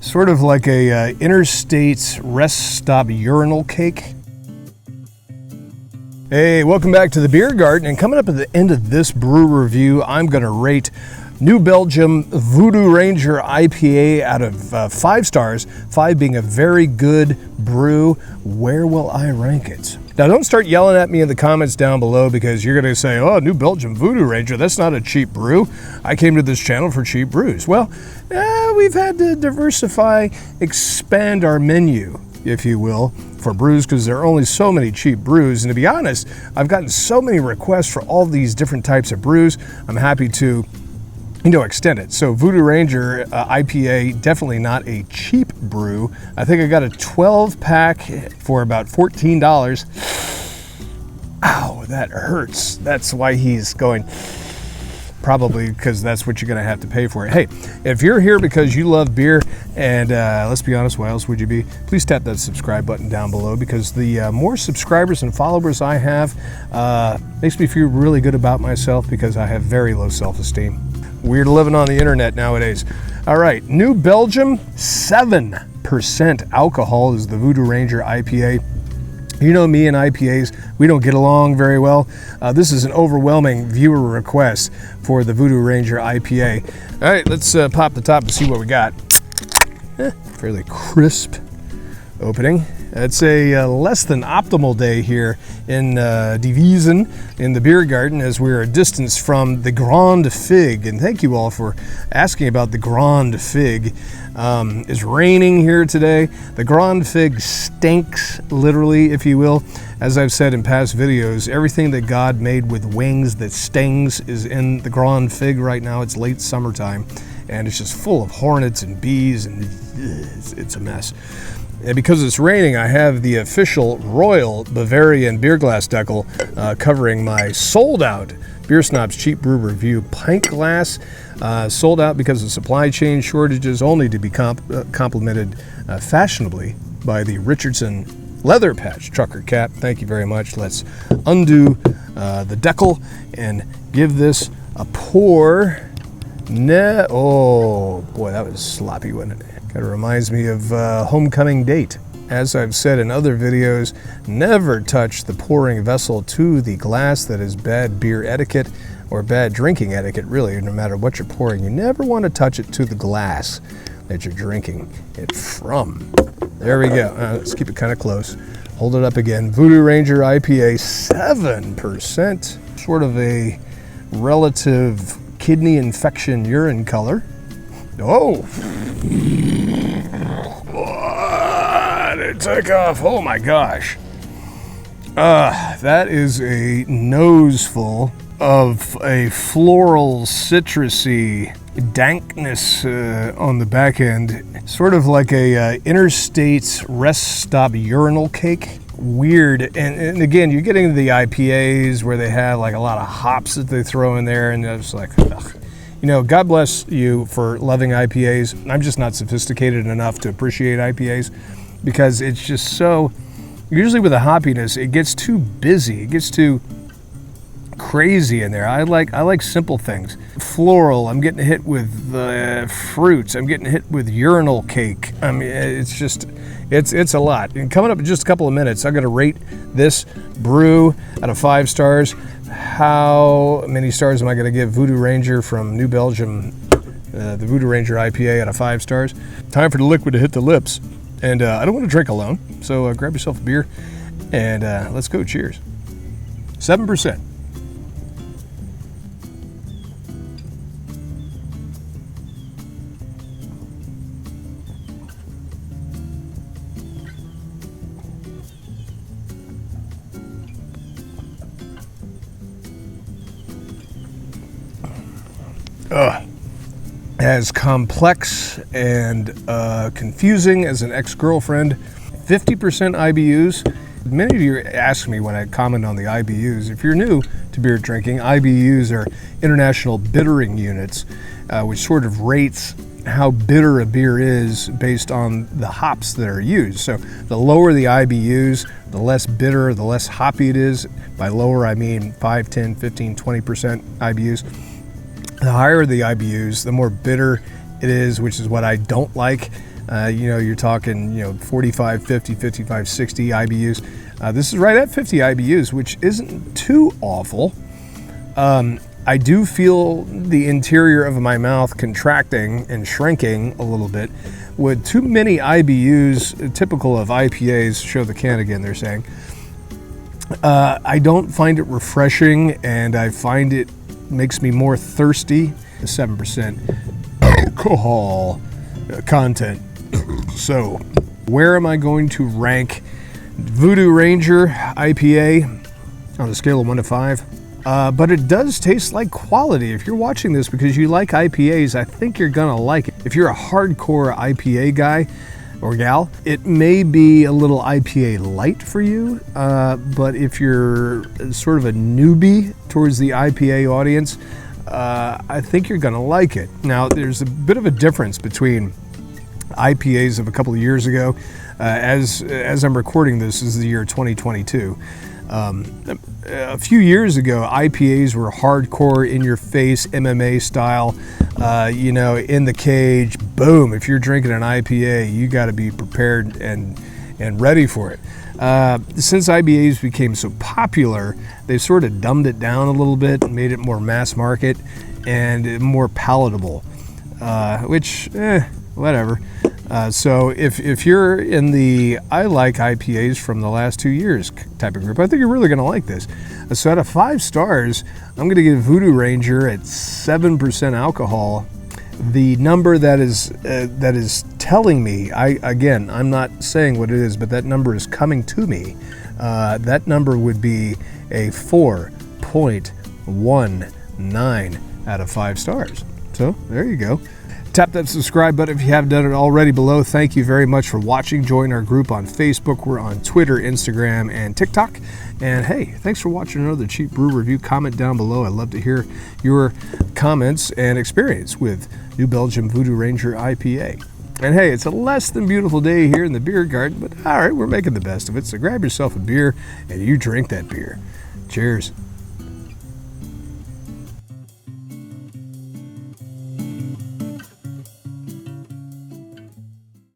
Sort of like a interstate rest stop urinal cake. Hey, welcome back to the Beer Garden, and coming up at the end of this brew review, I'm going to rate New Belgium Voodoo Ranger IPA out of 5 stars, 5 being a very good brew. Where will I rank it? Now, don't start yelling at me in the comments down below, because you're going to say, oh, New Belgium Voodoo Ranger, that's not a cheap brew. I came to this channel for cheap brews. Well, we've had to diversify, expand our menu, if you will, for brews, because there are only so many cheap brews. And to be honest, I've gotten so many requests for all these different types of brews. I'm happy to extend it. So Voodoo Ranger IPA, definitely not a cheap brew. I think I got a 12 pack for about $14. Ow, that hurts. That's why he's going, probably because that's what you're gonna have to pay for it. Hey, if you're here because you love beer, and let's be honest, why else would you be? Please tap that subscribe button down below, because the more subscribers and followers I have makes me feel really good about myself, because I have very low self-esteem. Weird living on the internet nowadays. All right, New Belgium, 7% alcohol is the Voodoo Ranger IPA. You know me and IPAs, we don't get along very well. This is an overwhelming viewer request for the Voodoo Ranger IPA. All right, let's pop the top and see what we got. Fairly crisp opening. It's a less than optimal day here in Devisen in the Beer Garden, as we're a distance from the Grande Fig. And thank you all for asking about the Grande Fig. It's raining here today. The Grande Fig stinks, literally, if you will. As I've said in past videos, everything that God made with wings that stings is in the Grande Fig right now. It's late summertime, and it's just full of hornets and bees, and it's a mess. And because it's raining, I have the official Royal Bavarian beer glass decal covering my sold-out Beer Snob's Cheap Brew Review pint glass. Sold out because of supply chain shortages, only to be complemented fashionably by the Richardson Leather Patch trucker cap. Thank you very much. Let's undo the decal and give this a pour. Oh boy, that was sloppy, wasn't it? Kind of reminds me of homecoming date. As I've said in other videos, never touch the pouring vessel to the glass. That is bad beer etiquette, or bad drinking etiquette, really, no matter what you're pouring. You never want to touch it to the glass that you're drinking it from. There we go. Let's keep it kind of close. Hold it up again. Voodoo Ranger IPA, 7%. Sort of a relative kidney infection urine color. Oh! What? It took off. Oh my gosh. That is a noseful of a floral, citrusy dankness on the back end. Sort of like a interstate rest stop urinal cake. Weird. And again, you're getting into the IPAs where they have like a lot of hops that they throw in there, and it's like, ugh. You know, God bless you for loving IPAs. I'm just not sophisticated enough to appreciate IPAs, because it's just so, usually with the hoppiness, it gets too busy. It gets too crazy in there. I like simple things. Floral, I'm getting hit with fruits. I'm getting hit with urinal cake. I mean, it's just, it's a lot. And coming up in just a couple of minutes, I'm going to rate this brew out of 5 stars. How many stars am I going to give Voodoo Ranger from New Belgium, the Voodoo Ranger IPA out of 5 stars? Time for the liquid to hit the lips. And I don't want to drink alone, so grab yourself a beer and let's go. Cheers. 7%. As complex and confusing as an ex-girlfriend. 50% IBUs. Many of you ask me when I comment on the IBUs, if you're new to beer drinking, IBUs are international bittering units, which sort of rates how bitter a beer is based on the hops that are used. So the lower the IBUs, the less bitter, the less hoppy it is. By lower, I mean 5, 10, 15, 20% IBUs. The higher the IBUs, the more bitter it is, which is what I don't like. You're talking, 45, 50, 55, 60 IBUs. This is right at 50 IBUs, which isn't too awful. I do feel the interior of my mouth contracting and shrinking a little bit. With too many IBUs, typical of IPAs, show the can again, they're saying, I don't find it refreshing, and I find it makes me more thirsty. 7% alcohol content. So, where am I going to rank Voodoo Ranger IPA on a scale of 1 to 5? But it does taste like quality. If you're watching this because you like IPAs, I think you're gonna like it. If you're a hardcore IPA guy or gal, it may be a little IPA light for you, but if you're sort of a newbie towards the IPA audience, I think you're gonna like it. Now, there's a bit of a difference between IPAs of a couple of years ago. As I'm recording this is the year 2022. A few years ago, IPAs were hardcore, in-your-face, MMA style, in the cage, boom. If you're drinking an IPA, you got to be prepared and ready for it. Since IPAs became so popular, they sort of dumbed it down a little bit and made it more mass market and more palatable, which, whatever. So if you're in the I like IPAs from the last 2 years type of group, I think you're really going to like this. So out of 5 stars, I'm going to give Voodoo Ranger at 7% alcohol. The number that is telling me, I'm not saying what it is, but that number is coming to me. That number would be a 4.19 out of 5 stars. So there you go. Tap that subscribe button if you haven't done it already below. Thank you very much for watching. Join our group on Facebook. We're on Twitter, Instagram, and TikTok. And hey, thanks for watching another Cheap Brew review. Comment down below. I'd love to hear your comments and experience with New Belgium Voodoo Ranger IPA. And hey, it's a less than beautiful day here in the beer garden, but all right, we're making the best of it. So grab yourself a beer and you drink that beer. Cheers.